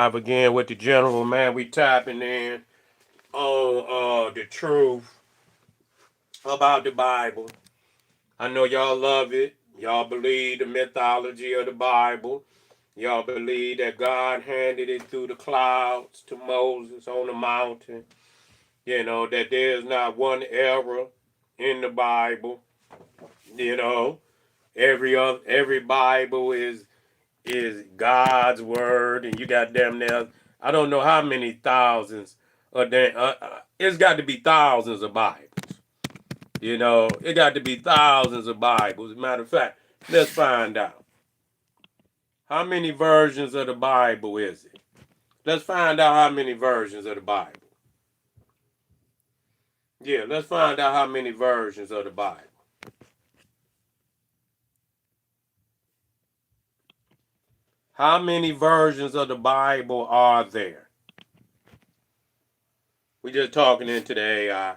Live again with the general, man. We tapping in on the truth about the Bible. I know y'all love it. Y'all believe the mythology of the Bible. Y'all believe that God handed it through the clouds to Moses on the mountain. You know, that there's not one error in the Bible. You know, every Bible is God's word, and you got damn near I don't know how many thousands of damn. It's got to be thousands of Bibles. You know, it got to be thousands of Bibles. As a matter of fact, let's find out how many versions of the Bible is it. Let's find out how many versions of the Bible. Yeah, let's find out how many versions of the Bible. How many versions of the Bible are there? We just talking into the AI.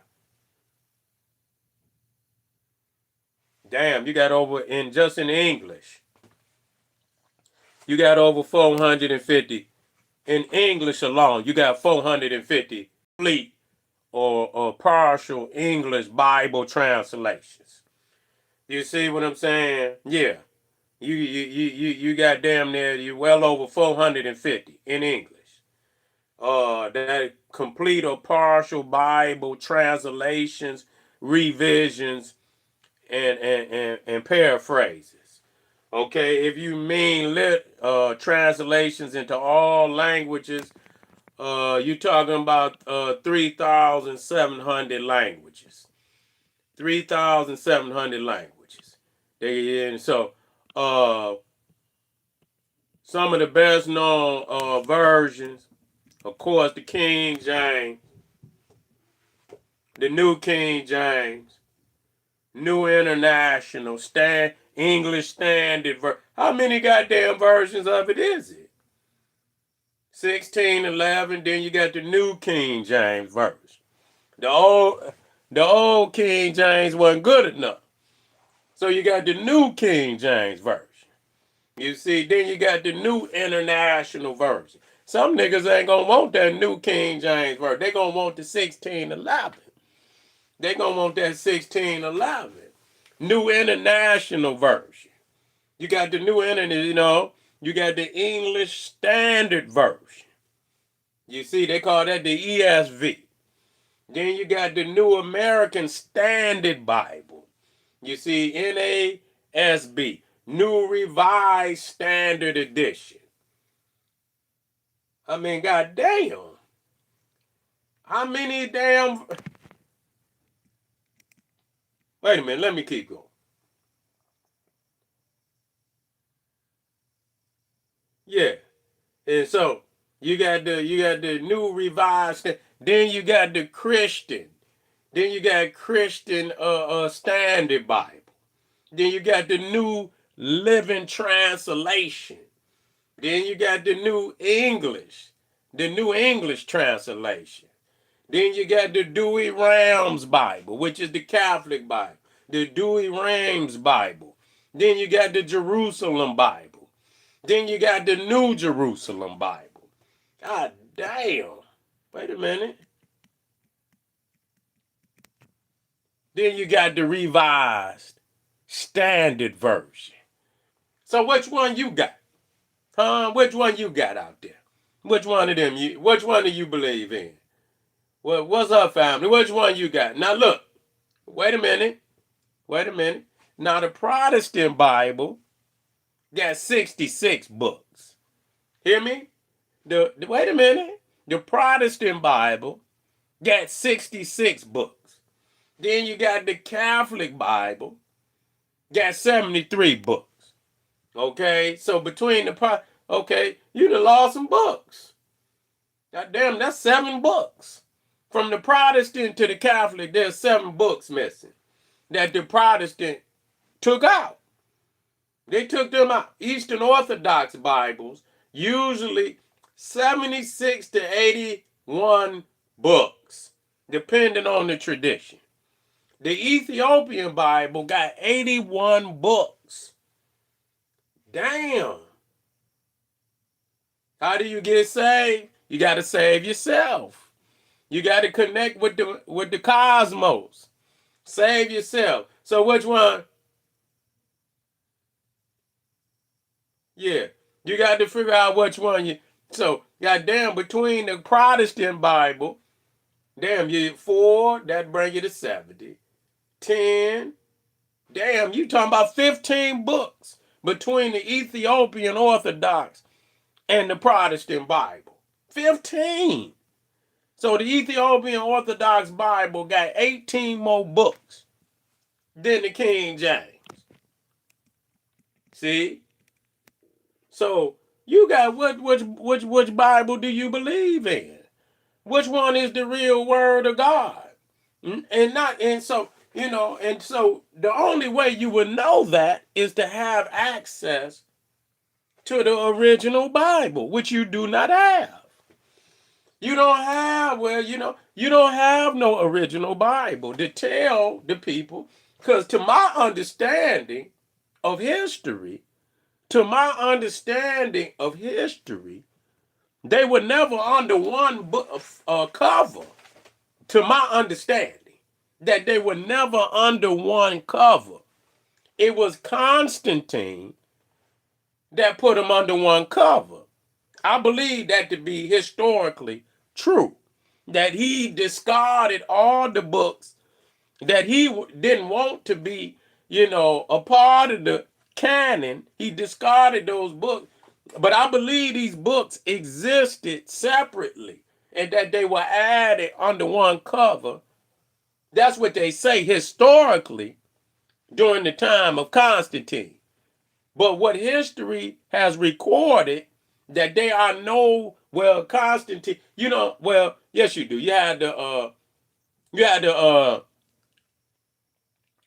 Damn, you got over in just in English. You got over 450 in English alone. You got 450 complete or partial English Bible translations. You see what I'm saying? Yeah. You got damn near you well over 450 in English. That complete or partial Bible translations, revisions, and paraphrases. Okay, if you mean translations into all languages, you're talking about 3,700 languages. 3,700 languages. And so, uh, some of the best known versions, of course, the King James, the New King James, New International, English Standard. How many goddamn versions of it is it? 1611. Then you got the New King James version. The old King James wasn't good enough. So you got the New King James version. You see, then you got the New International version. Some niggas ain't gonna want that New King James version. They gonna want the 1611. They gonna want that 1611. New International version. You got the New Internet, you got the English Standard version. You see, they call that the ESV. Then you got the New American Standard Bible. You see, NASB, New Revised Standard Edition. I mean, goddamn. How many damn... Wait a minute, let me keep going. Yeah. And so you got the New Revised, then you got the Christian. Then you got Christian Standard Bible. Then you got the New Living Translation. Then you got the New English Translation. Then you got the Dewey Rams Bible, which is the Catholic Bible. The Dewey Rams Bible. Then you got the Jerusalem Bible. Then you got the New Jerusalem Bible. God damn. Wait a minute. Then you got the Revised Standard Version. So which one you got? Huh? Which one you got out there? Which one of them which one do you believe in? Well, what's up, family? Which one you got? Now look, wait a minute. Wait a minute. Now the Protestant Bible got 66 books. Hear me? Wait a minute. The Protestant Bible got 66 books. Then you got the Catholic Bible, got 73 books. Okay, so between you done lost some books. God damn, that's 7 books. From the Protestant to the Catholic, there's 7 books missing that the Protestant took out. They took them out. Eastern Orthodox Bibles, usually 76 to 81 books, depending on the tradition. The Ethiopian Bible got 81 books. Damn. How do you get saved? You got to save yourself. You got to connect with the cosmos. Save yourself. So which one? Yeah. You got to figure out which one you. So goddamn, between the Protestant Bible, damn, you 4, that bring you to 70. 10. Damn, you talking about 15 books between the Ethiopian Orthodox and the Protestant Bible. 15. So the Ethiopian Orthodox Bible got 18 more books than the King James. See? So you got which Bible do you believe in? Which one is the real word of God? And not and so and so the only way you would know that is to have access to the original Bible, which you do not have. You don't have, you don't have no original Bible to tell the people, because to my understanding of history, they were never under one cover. To my understanding, that they were never under one cover. It was Constantine that put them under one cover. I believe that to be historically true. That he discarded all the books that he didn't want to be, a part of the canon. He discarded those books. But I believe these books existed separately and that they were added under one cover. That's what they say historically during the time of Constantine. But what history has recorded, that there are no, Constantine, yes you do. The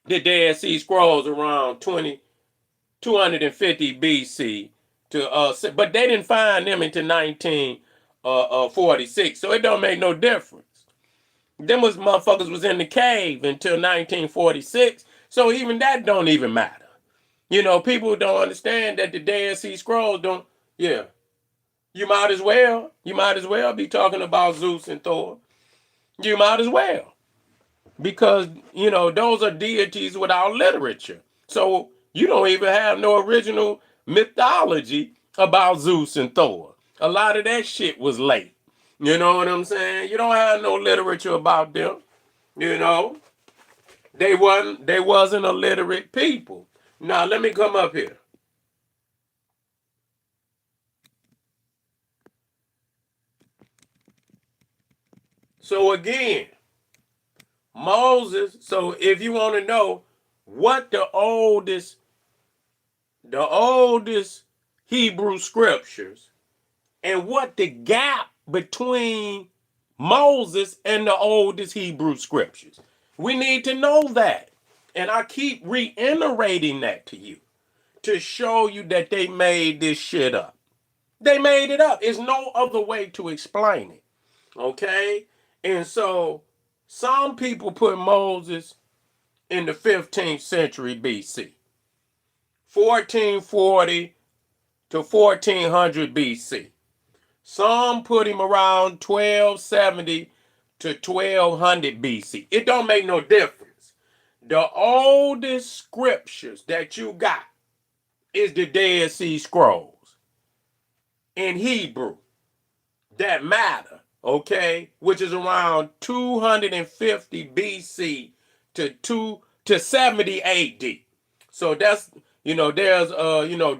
Dead Sea Scrolls around 250 BC but they didn't find them until 1946, so it don't make no difference. Them motherfuckers was in the cave until 1946, so even that don't even matter. People don't understand that the Dead Sea Scrolls don't. Yeah, you might as well. You might as well be talking about Zeus and Thor. You might as well, because those are deities without literature. So you don't even have no original mythology about Zeus and Thor. A lot of that shit was late. You know what I'm saying? You don't have no literature about them. You know, they wasn't a literate people. Now let me come up here. So again, Moses. So if you want to know what the oldest Hebrew scriptures, and what the gap between Moses and the oldest Hebrew scriptures, we need to know that. And I keep reiterating that to you to show you that they made this shit up. They made it up. There's no other way to explain it. Okay? And so some people put Moses in the 15th century BC, 1440 to 1400 BC. Some put him around 1270 to 1200 BC. It don't make no difference. The oldest scriptures that you got is the Dead Sea Scrolls in Hebrew that matter, okay? Which is around 250 BC to 70 AD. So that's there's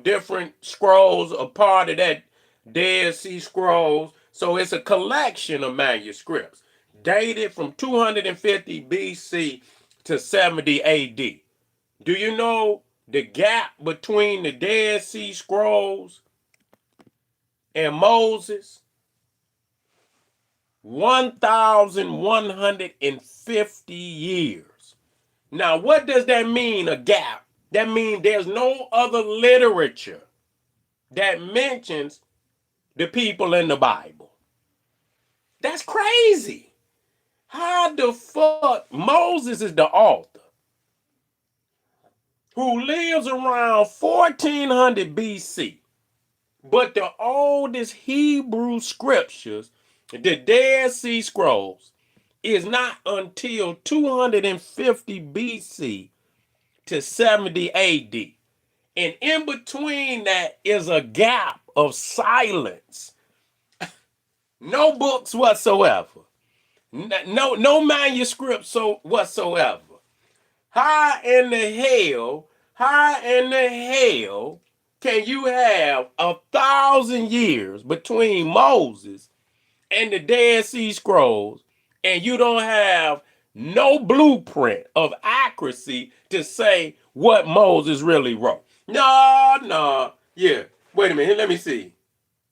different scrolls, a part of that Dead Sea Scrolls. So it's a collection of manuscripts dated from 250 BC to 70 AD. Do you know the gap between the Dead Sea Scrolls and Moses? 1,150 years. Now, what does that mean, a gap? That means there's no other literature that mentions the people in the Bible. That's crazy. How the fuck? Moses is the author who lives around 1400 BC. But the oldest Hebrew scriptures, the Dead Sea Scrolls, is not until 250 BC to 70 AD. And in between that is a gap of silence. No books whatsoever. No manuscripts whatsoever. How in the hell, how in the hell can you have 1,000 years between Moses and the Dead Sea Scrolls, and you don't have no blueprint of accuracy to say what Moses really wrote? No, no. Yeah. Wait a minute. Let me see.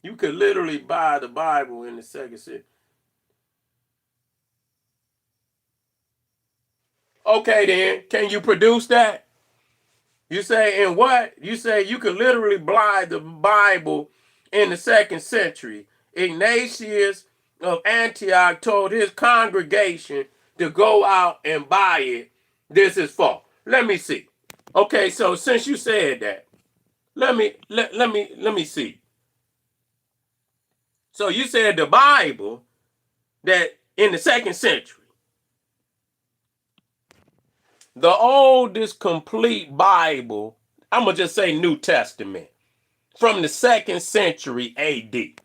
You could literally buy the Bible in the second century. Okay, then. Can you produce that? You say, in what? You say you could literally buy the Bible in the second century. Ignatius of Antioch told his congregation to go out and buy it. This is false. Let me see. Okay, so since you said that, let me see. So you said the Bible that in the second century, the oldest complete Bible, I'm gonna just say New Testament, from the second century AD.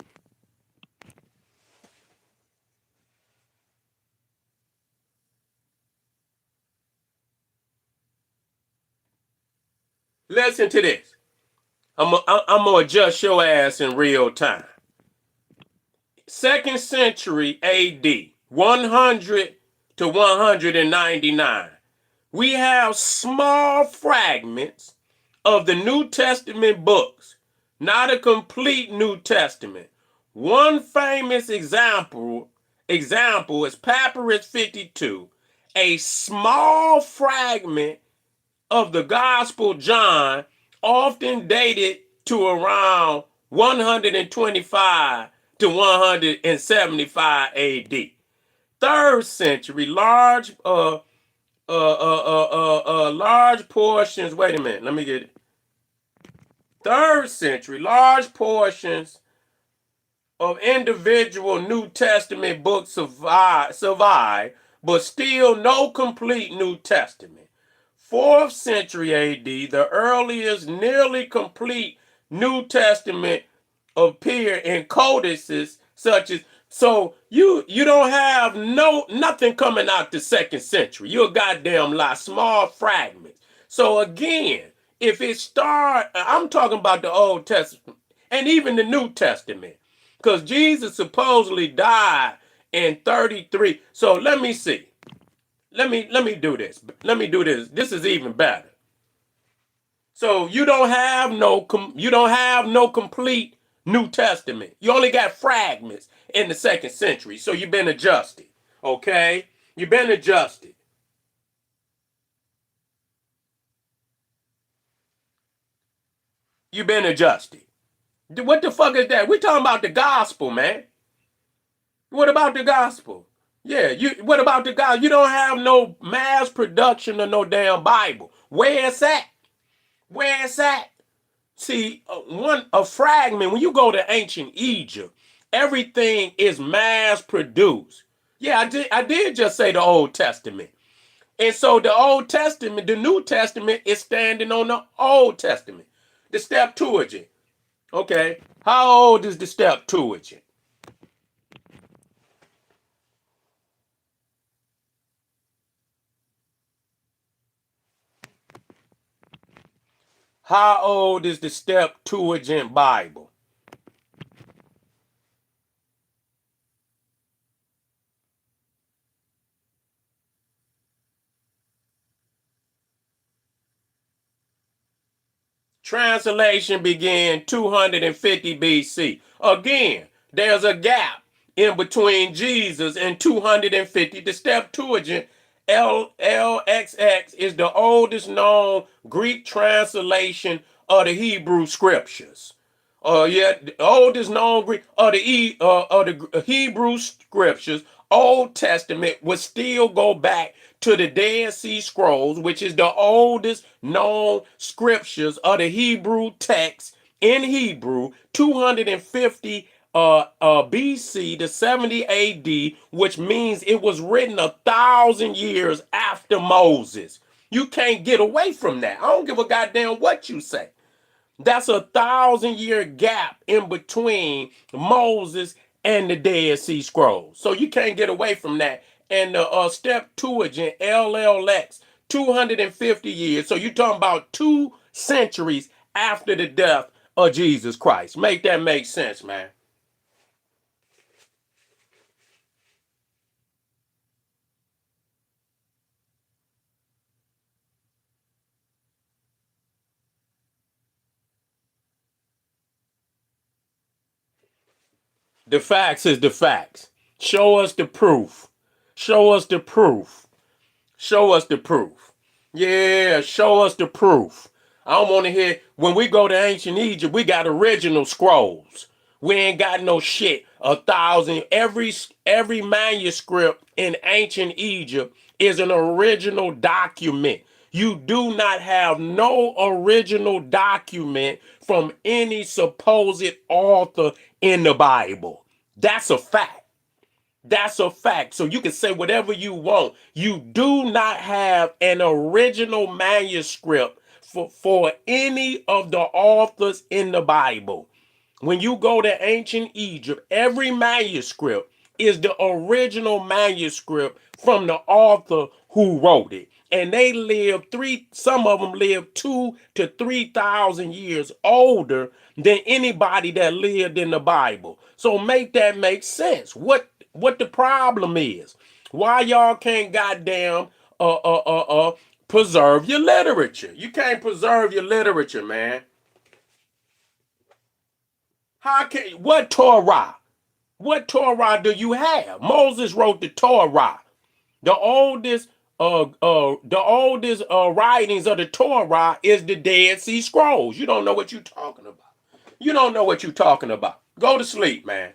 Listen to this. I'm gonna adjust your ass in real time. Second century AD, 100 to 199. We have small fragments of the New Testament books, not a complete New Testament. One famous example is Papyrus 52, a small fragment of the Gospel John, often dated to around 125 to 175 AD. Third century, large portions. Wait a minute, let me get it. Third century, large portions of individual New Testament books survive, but still no complete New Testament. Fourth century AD, the earliest nearly complete New Testament appear in codices such as, so you don't have nothing coming out the second century. You're a goddamn lie, small fragments. So again, if it start, I'm talking about the Old Testament and even the New Testament, because Jesus supposedly died in 33. So let me see. Let me do this. Let me do this. This is even better. So you don't have no complete New Testament. You only got fragments in the second century. So you've been adjusted. Okay? You've been adjusted. You've been adjusted. What the fuck is that? We're talking about the gospel, man. What about the gospel? Yeah, what about the gospel? You don't have no mass production of no damn Bible. Where it's at? Where it's at? See, a fragment, when you go to ancient Egypt, everything is mass produced. Yeah, I did just say the Old Testament. And so the Old Testament, the New Testament is standing on the Old Testament. The Septuagint. Okay. How old is the Septuagint? How old is the Septuagint Bible? Translation began 250 BC. Again, there's a gap in between Jesus and 250. The Septuagint LXX is the oldest known Greek translation of the Hebrew scriptures. Yeah, the oldest known Greek of the Hebrew scriptures, Old Testament, would still go back to the Dead Sea Scrolls, which is the oldest known scriptures of the Hebrew text in Hebrew, 250 BC to 70 AD, which means it was written 1,000 years after Moses. You can't get away from that. I don't give a goddamn what you say. That's 1,000 year gap in between Moses and the Dead Sea Scrolls. So you can't get away from that. And the Septuagint LLX, 250 years. So you're talking about 2 centuries after the death of Jesus Christ. Make that make sense, man. The facts is the facts. Show us the proof. Show us the proof. Show us the proof. Yeah, show us the proof. I don't want to hear when we go to ancient Egypt, we got original scrolls. We ain't got no shit. 1,000. Every manuscript in ancient Egypt is an original document. You do not have no original document from any supposed author in the Bible. That's a fact. That's a fact. So you can say whatever you want. You do not have an original manuscript for any of the authors in the Bible. When you go to ancient Egypt, every manuscript is the original manuscript from the author who wrote it. And they lived some of them lived 2 to 3,000 years older than anybody that lived in the Bible. So make that make sense. What the problem is? Why y'all can't goddamn preserve your literature? You can't preserve your literature, man. How can what Torah? What Torah do you have? Moses wrote the Torah. The oldest writings of the Torah is the Dead Sea Scrolls. You don't know what you're talking about. You don't know what you're talking about. Go to sleep, man.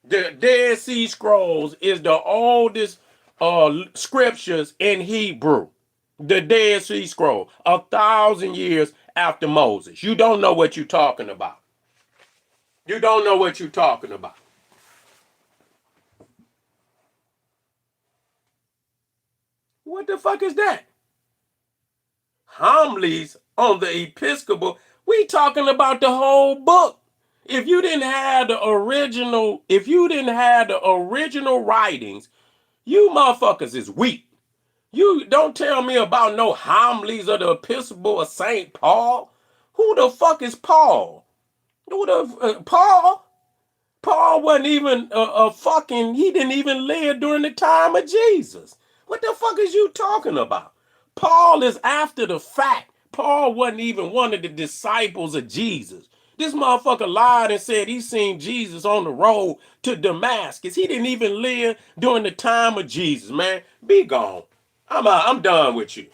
The Dead Sea Scrolls is the oldest scriptures in Hebrew. The Dead Sea Scroll, 1,000 years after Moses. You don't know what you're talking about. You don't know what you're talking about. What the fuck is that? Homilies on the Episcopal. We talking about the whole book. If you didn't have the original writings, you motherfuckers is weak. You don't tell me about no homilies of the Episcopal of St. Paul. Who the fuck is Paul? Who the Paul? Paul wasn't even a fucking, he didn't even live during the time of Jesus. What the fuck is you talking about? Paul is after the fact. Paul wasn't even one of the disciples of Jesus. This motherfucker lied and said he seen Jesus on the road to Damascus. He didn't even live during the time of Jesus, man. Be gone. I'm done with you.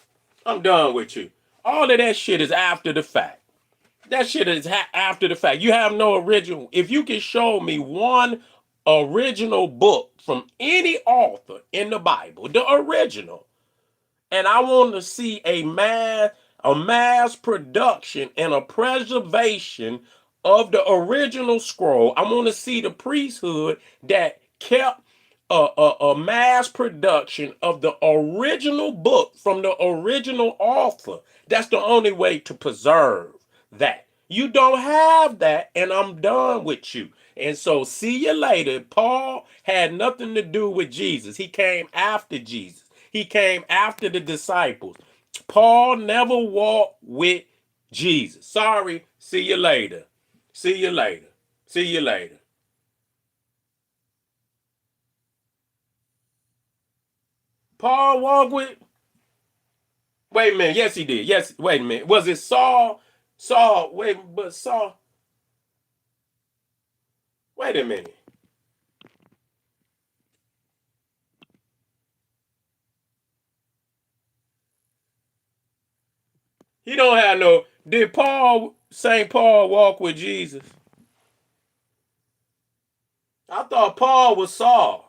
I'm done with you. All of that shit is after the fact. That shit is after the fact. You have no original. If you can show me one original book from any author in the Bible, the original, and I want to see a mass production and a preservation of the original scroll. I want to see the priesthood that kept a mass production of the original book from the original author. That's the only way to preserve that. You don't have that, and I'm done with you. And so, see you later. Paul had nothing to do with Jesus. He came after Jesus. He came after the disciples. Paul never walked with Jesus. Sorry. See you later. See you later. See you later. Paul walked with. Wait a minute. Yes, he did. Yes. Wait a minute. Was it Saul? Saul. Wait, but Saul. Wait a minute. He don't have no. Did Saint Paul walk with Jesus? I thought Paul was Saul.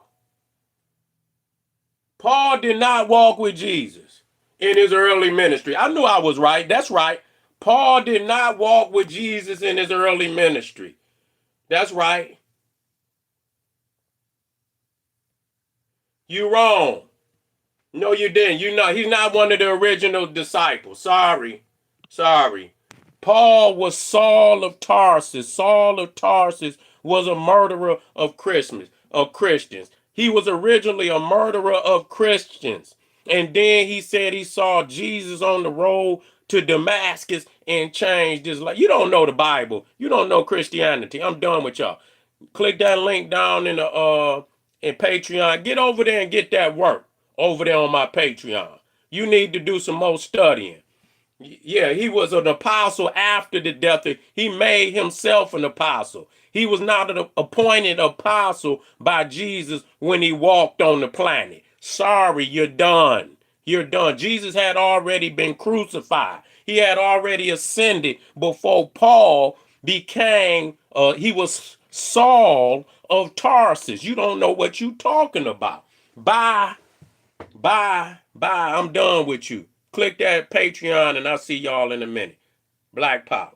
Paul did not walk with Jesus in his early ministry. I knew I was right. That's right. Paul did not walk with Jesus in his early ministry. That's right. You wrong. No, you didn't. You know, he's not one of the original disciples. Sorry. Sorry. Paul was Saul of Tarsus. Saul of Tarsus was a murderer of Christians. He was originally a murderer of Christians. And then he said he saw Jesus on the road to Damascus and changed his life. You don't know the Bible. You don't know Christianity. I'm done with y'all. Click that link down in Patreon. Get over there and get that work over there on my Patreon. You need to do some more studying. Yeah, he was an apostle after the death. He made himself an apostle. He was not an appointed apostle by Jesus when he walked on the planet. Sorry, you're done. You're done. Jesus had already been crucified. He had already ascended before Paul became, he was Saul of Tarsus. You don't know what you talking about. Bye. Bye. Bye. I'm done with you. Click that Patreon and I'll see y'all in a minute. Black Power.